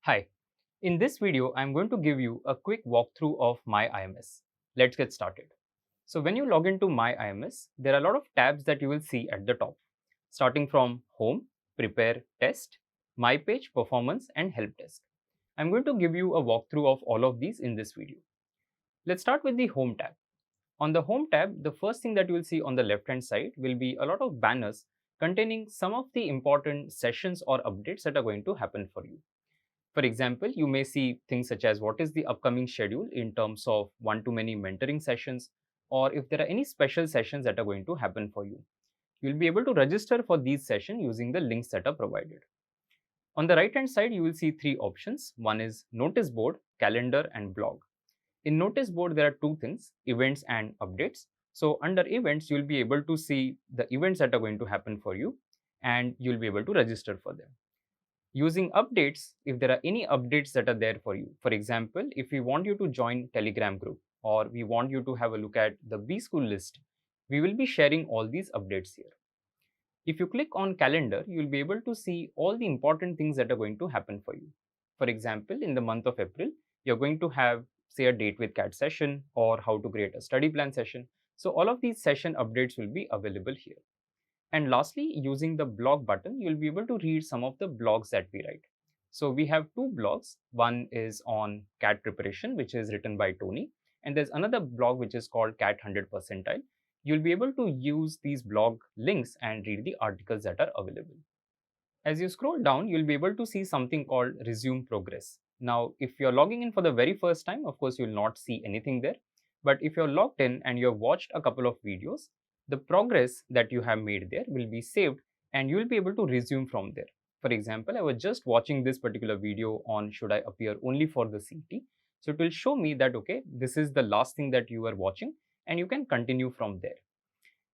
Hi, in this video, I'm going to give you a quick walkthrough of myIMS. Let's get started. So when you log into myIMS, there are a lot of tabs that you will see at the top, starting from Home, Prepare, Test, My Page, Performance, and Help Desk. I'm going to give you a walkthrough of all of these in this video. Let's start with the Home tab. On the Home tab, the first thing that you will see on the left-hand side will be a lot of banners containing some of the important sessions or updates that are going to happen for you. For example, you may see things such as what is the upcoming schedule in terms of one-to-many mentoring sessions, or if there are any special sessions that are going to happen for you. You'll be able to register for these sessions using the links that are provided. On the right-hand side, you will see three options. One is notice board, calendar, and blog. In notice board, there are two things, events and updates. So under events, you'll be able to see the events that are going to happen for you, and you'll be able to register for them. Using updates, if there are any updates that are there for you. For example, if we want you to join Telegram group or we want you to have a look at the B school list, we will be sharing all these updates here. If you click on calendar, you will be able to see all the important things that are going to happen for you. For example, in the month of April, you're going to have, say, a date with CAT session or how to create a study plan session. So all of these session updates will be available here. And lastly, using the blog button, you'll be able to read some of the blogs that we write. So we have two blogs. One is on CAT preparation, which is written by Tony. And there's another blog which is called CAT 100 percentile. You'll be able to use these blog links and read the articles that are available. As you scroll down, you'll be able to see something called resume progress. Now, if you're logging in for the very first time, of course, you'll not see anything there. But if you're logged in and you've watched a couple of videos, the progress that you have made there will be saved and you'll be able to resume from there. For example, I was just watching this particular video on should I appear only for the CT. So it will show me that, okay, this is the last thing that you were watching and you can continue from there.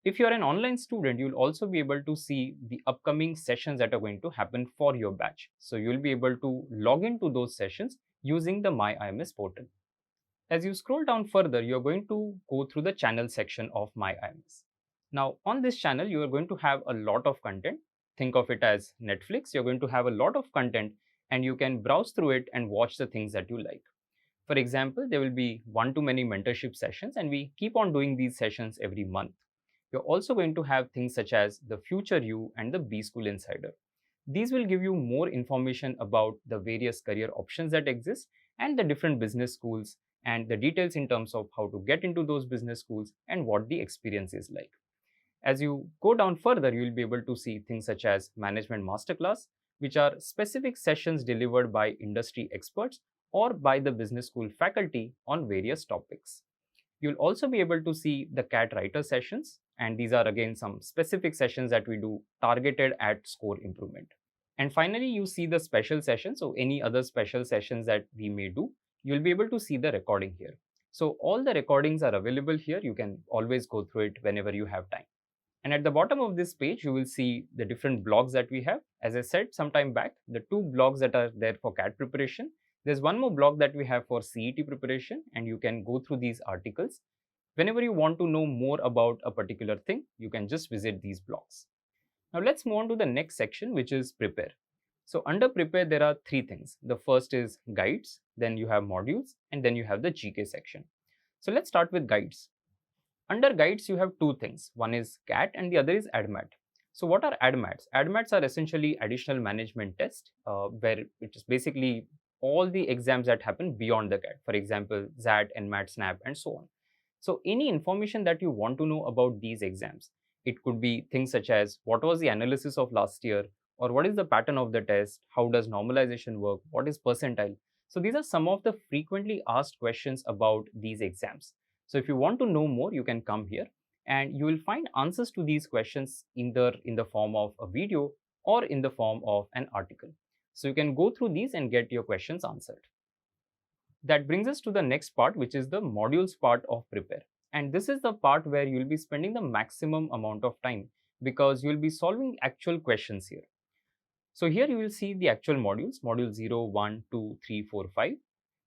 If you're an online student, you'll also be able to see the upcoming sessions that are going to happen for your batch. So you'll be able to log into those sessions using the myIMS portal. As you scroll down further, you're going to go through the channel section of myIMS. Now, on this channel, you are going to have a lot of content. Think of it as Netflix. You're going to have a lot of content and you can browse through it and watch the things that you like. For example, there will be one-to-many mentorship sessions and we keep on doing these sessions every month. You're also going to have things such as the Future You and the B School Insider. These will give you more information about the various career options that exist and the different business schools and the details in terms of how to get into those business schools and what the experience is like. As you go down further, you will be able to see things such as Management Masterclass, which are specific sessions delivered by industry experts or by the business school faculty on various topics. You'll also be able to see the CAT writer sessions, and these are again some specific sessions that we do targeted at score improvement. And finally, you see the special sessions, so any other special sessions that we may do, you'll be able to see the recording here. So all the recordings are available here. You can always go through it whenever you have time. And at the bottom of this page, you will see the different blogs that we have. As I said some time back, the two blogs that are there for CAT preparation. There's one more blog that we have for CET preparation, and you can go through these articles. Whenever you want to know more about a particular thing, you can just visit these blogs. Now let's move on to the next section, which is prepare. So under prepare, there are three things. The first is guides, then you have modules, and then you have the GK section. So let's start with guides. Under guides, you have two things. One is CAT and the other is ADMAT. So what are ADMATs? ADMATs are essentially additional management tests, where it is basically all the exams that happen beyond the CAT. For example, XAT, NMAT, SNAP, and so on. So any information that you want to know about these exams, it could be things such as what was the analysis of last year, or what is the pattern of the test, how does normalization work, what is percentile. So these are some of the frequently asked questions about these exams. So if you want to know more, you can come here and you will find answers to these questions either in the form of a video or in the form of an article. So you can go through these and get your questions answered. That brings us to the next part, which is the modules part of prepare. And this is the part where you'll be spending the maximum amount of time because you'll be solving actual questions here. So here you will see the actual modules, module 0, 1, 2, 3, 4, 5.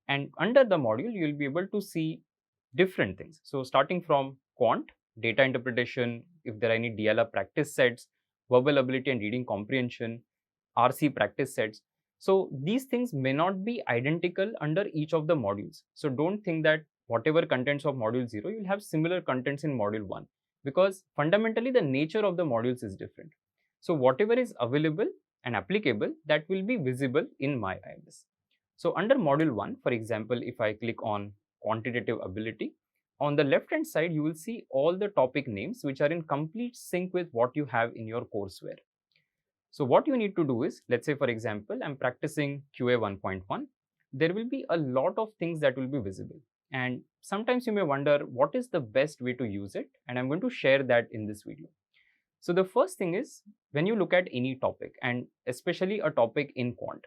And under the module, you'll be able to see different things. So starting from quant, data interpretation, if there are any DLR practice sets, verbal ability and reading comprehension, RC practice sets. So these things may not be identical under each of the modules. So don't think that whatever contents of module 0, you'll have similar contents in module 1, because fundamentally the nature of the modules is different. So whatever is available and applicable, that will be visible in myIMS. So under module 1, for example, if I click on quantitative ability, on the left hand side you will see all the topic names which are in complete sync with what you have in your courseware. So what you need to do is, let's say for example, I'm practicing QA 1.1, there will be a lot of things that will be visible. And sometimes you may wonder what is the best way to use it, and I'm going to share that in this video. So the first thing is, when you look at any topic, and especially a topic in quant,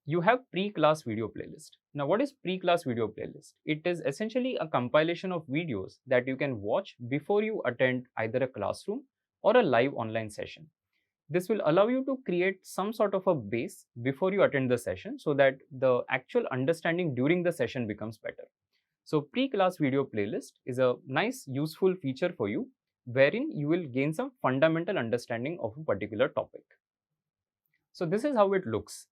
you have pre-class video playlist. Now what is pre-class video playlist? It is essentially a compilation of videos that you can watch before you attend either a classroom or a live online session. This will allow you to create some sort of a base before you attend the session, so that the actual understanding during the session becomes better. So pre-class video playlist is a nice useful feature for you, wherein you will gain some fundamental understanding of a particular topic. So this is how it looks.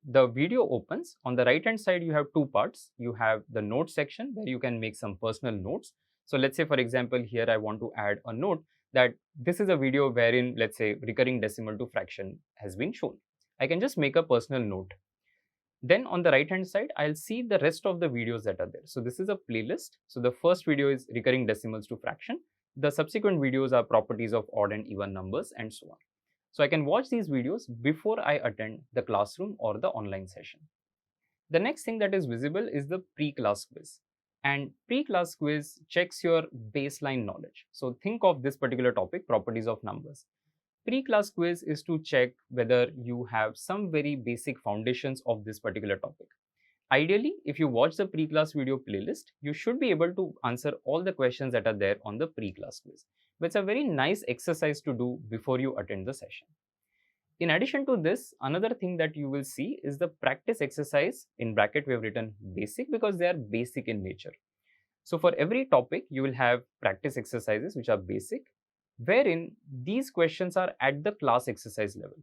The video opens. On the right hand side you have two parts. You have the notes section where you can make some personal notes. So let's say for example here I want to add a note that this is a video wherein, let's say, recurring decimal to fraction has been shown. I can just make a personal note. Then on the right hand side I'll see the rest of the videos that are there. So this is a playlist. So the first video is recurring decimals to fraction. The subsequent videos are properties of odd and even numbers, and so on. So I can watch these videos before I attend the classroom or the online session. The next thing that is visible is the pre-class quiz. And pre-class quiz checks your baseline knowledge. So think of this particular topic, properties of numbers. Pre-class quiz is to check whether you have some very basic foundations of this particular topic. Ideally, if you watch the pre-class video playlist, you should be able to answer all the questions that are there on the pre-class quiz. But it's a very nice exercise to do before you attend the session. In addition to this, another thing that you will see is the practice exercise. In bracket we have written basic because they are basic in nature. So for every topic you will have practice exercises which are basic, wherein these questions are at the class exercise level.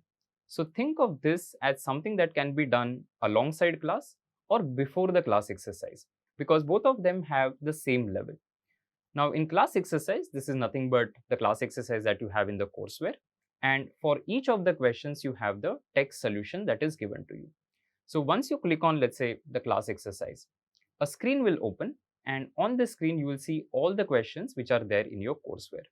So think of this as something that can be done alongside class or before the class exercise, because both of them have the same level. Now in class exercise, this is nothing but the class exercise that you have in the courseware, and for each of the questions you have the text solution that is given to you. So once you click on, let's say, the class exercise, a screen will open, and on the screen you will see all the questions which are there in your courseware.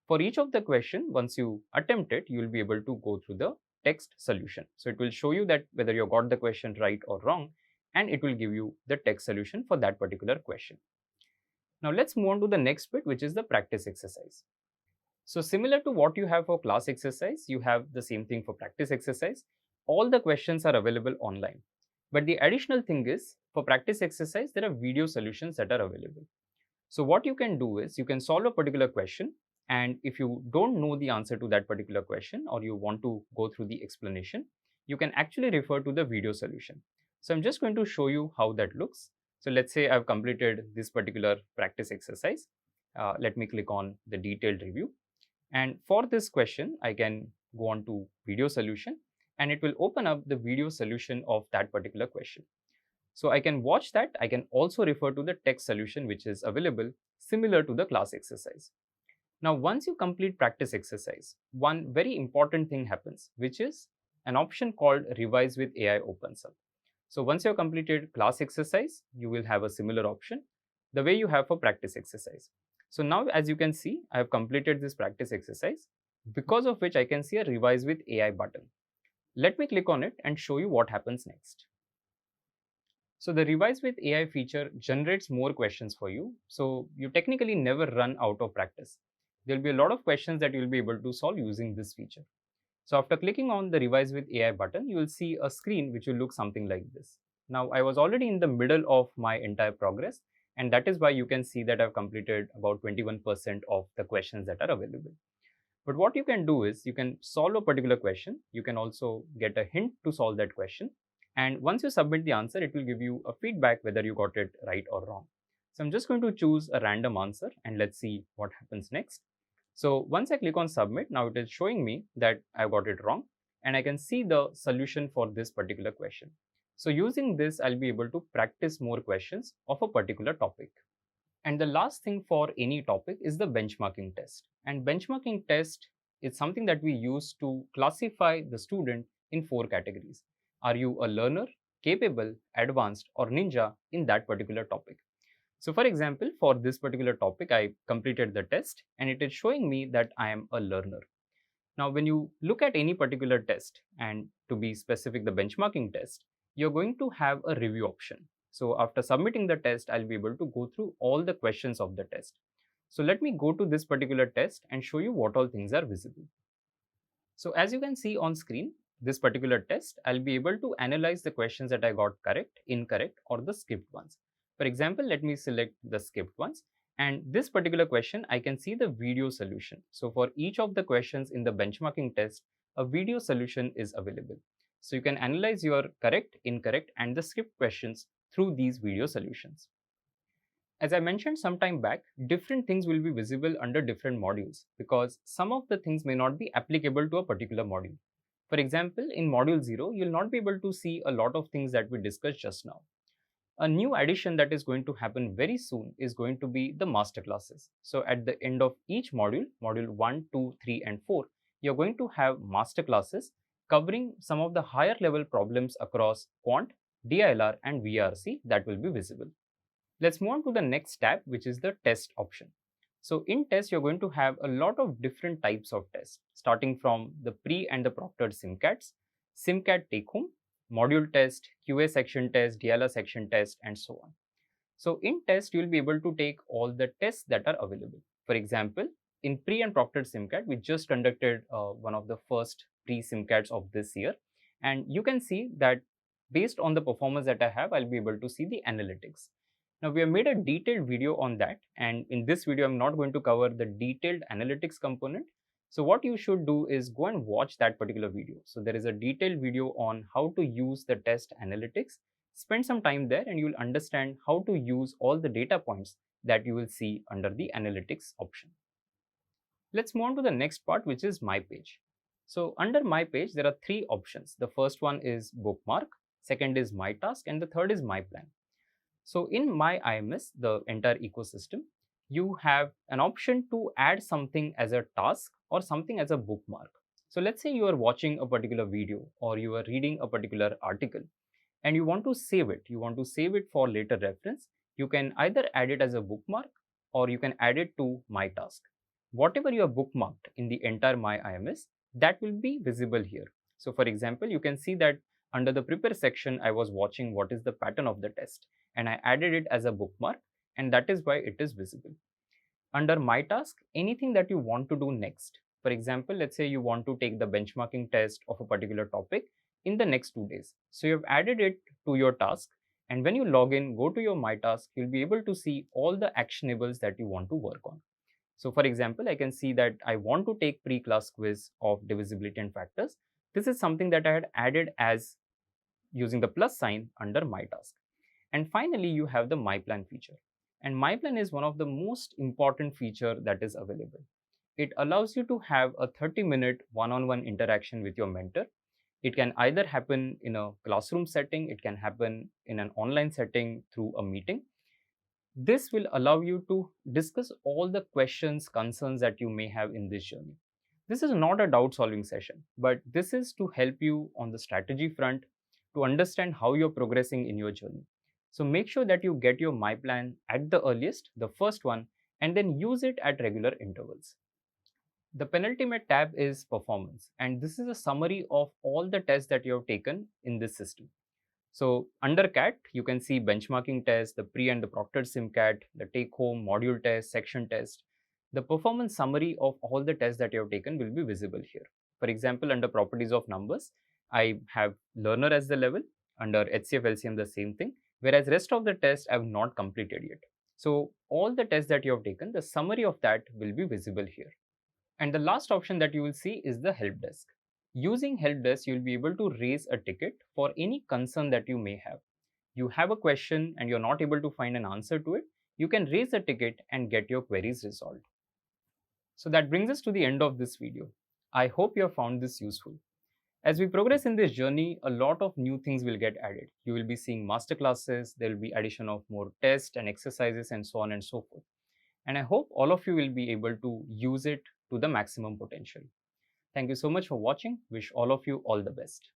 For each of the question, once you attempt it, you will be able to go through the text solution. So it will show you that whether you got the question right or wrong, and it will give you the text solution for that particular question. Now let's move on to the next bit, which is the practice exercise. So similar to what you have for class exercise, you have the same thing for practice exercise. All the questions are available online. But the additional thing is, for practice exercise, there are video solutions that are available. So what you can do is, you can solve a particular question, and if you don't know the answer to that particular question, or you want to go through the explanation, you can actually refer to the video solution. So I'm just going to show you how that looks. So let's say I've completed this particular practice exercise. Let me click on the detailed review. And for this question, I can go on to video solution, and it will open up the video solution of that particular question. So I can watch that. I can also refer to the text solution which is available, similar to the class exercise. Now once you complete practice exercise, one very important thing happens, which is an option called Revise with AI opens up. So once you have completed class exercise, you will have a similar option, the way you have for practice exercise. So now as you can see, I have completed this practice exercise, because of which I can see a Revise with AI button. Let me click on it and show you what happens next. So the Revise with AI feature generates more questions for you. So you technically never run out of practice. There will be a lot of questions that you will be able to solve using this feature. So after clicking on the Revise with AI button, you will see a screen which will look something like this. Now I was already in the middle of my entire progress, and that is why you can see that I've completed about 21% of the questions that are available. But what you can do is, you can solve a particular question. You can also get a hint to solve that question. And once you submit the answer, it will give you a feedback whether you got it right or wrong. So I'm just going to choose a random answer, and let's see what happens next. So once I click on submit, now it is showing me that I got it wrong. and I can see the solution for this particular question. So using this, I'll be able to practice more questions of a particular topic. And the last thing for any topic is the benchmarking test. And benchmarking test is something that we use to classify the student in 4 categories. Are you a learner, capable, advanced, or ninja in that particular topic? So for example, for this particular topic, I completed the test and it is showing me that I am a learner. Now, when you look at any particular test, and to be specific, the benchmarking test, you're going to have a review option. So after submitting the test, I'll be able to go through all the questions of the test. So let me go to this particular test and show you what all things are visible. So as you can see on screen, this particular test, I'll be able to analyze the questions that I got correct, incorrect, or the skipped ones. For example, let me select the skipped ones. And this particular question, I can see the video solution. So for each of the questions in the benchmarking test, a video solution is available. So you can analyze your correct, incorrect, and the skipped questions through these video solutions. As I mentioned some time back, different things will be visible under different modules because some of the things may not be applicable to a particular module. For example, in module 0, you'll not be able to see a lot of things that we discussed just now. A new addition that is going to happen very soon is going to be the masterclasses. So at the end of each module, module 1, 2, 3, and 4, you're going to have masterclasses covering some of the higher level problems across quant, DILR, and VRC that will be visible. Let's move on to the next tab, which is the test option. So in test, you're going to have a lot of different types of tests, starting from the pre and the proctored SIMCATs, SIMCAT take home, module test, QA section test, DLR section test, and so on. So in test, you'll be able to take all the tests that are available. For example, in pre and proctored SIMCAT, we just conducted one of the first pre SIMCATs of this year. And you can see that based on the performance that I have, I'll be able to see the analytics. Now we have made a detailed video on that, and in this video I'm not going to cover the detailed analytics component. So what you should do is go and watch that particular video. So there is a detailed video on how to use the test analytics. Spend some time there and you'll understand how to use all the data points that you will see under the analytics option. Let's move on to the next part, which is My Page. So under My Page, there are 3 options. The first one is bookmark, second is My Task, and the third is My Plan. So in myIMS, the entire ecosystem, you have an option to add something as a task or something as a bookmark. So let's say you are watching a particular video or you are reading a particular article and you want to save it. You want to save it for later reference. You can either add it as a bookmark or you can add it to My Task. Whatever you have bookmarked in the entire myIMS, that will be visible here. So for example, you can see that under the prepare section, I was watching what is the pattern of the test and I added it as a bookmark, and that is why it is visible. Under My Task, anything that you want to do next. For example, let's say you want to take the benchmarking test of a particular topic in the next 2 days. So you have added it to your task, and when you log in, go to your My Task, you'll be able to see all the actionables that you want to work on. So for example, I can see that I want to take PreClass Quiz of divisibility and factors. This is something that I had added as using the plus sign under My Task. And finally, you have the My Plan feature. And My Plan is one of the most important feature that is available. It allows you to have a 30-minute one-on-one interaction with your mentor. It can either happen in a classroom setting, it can happen in an online setting through a meeting. This will allow you to discuss all the questions, concerns that you may have in this journey. This is not a doubt solving session, but this is to help you on the strategy front to understand how you're progressing in your journey. So make sure that you get your My Plan at the earliest, the first one, and then use it at regular intervals. The penultimate tab is performance, and this is a summary of all the tests that you have taken in this system. So under CAT, you can see benchmarking test, the pre and the proctored SIMCAT, the take home, module test, section test. The performance summary of all the tests that you have taken will be visible here. For example, under properties of numbers, I have learner as the level. Under HCF LCM, the same thing. Whereas rest of the tests I have not completed yet. So all the tests that you have taken, the summary of that will be visible here. And the last option that you will see is the help desk. Using help desk, you will be able to raise a ticket for any concern that you may have. You have a question and you're not able to find an answer to it, you can raise a ticket and get your queries resolved. So that brings us to the end of this video. I hope you have found this useful. As we progress in this journey, a lot of new things will get added. You will be seeing masterclasses, there will be addition of more tests and exercises and so on and so forth. And I hope all of you will be able to use it to the maximum potential. Thank you so much for watching. Wish all of you all the best.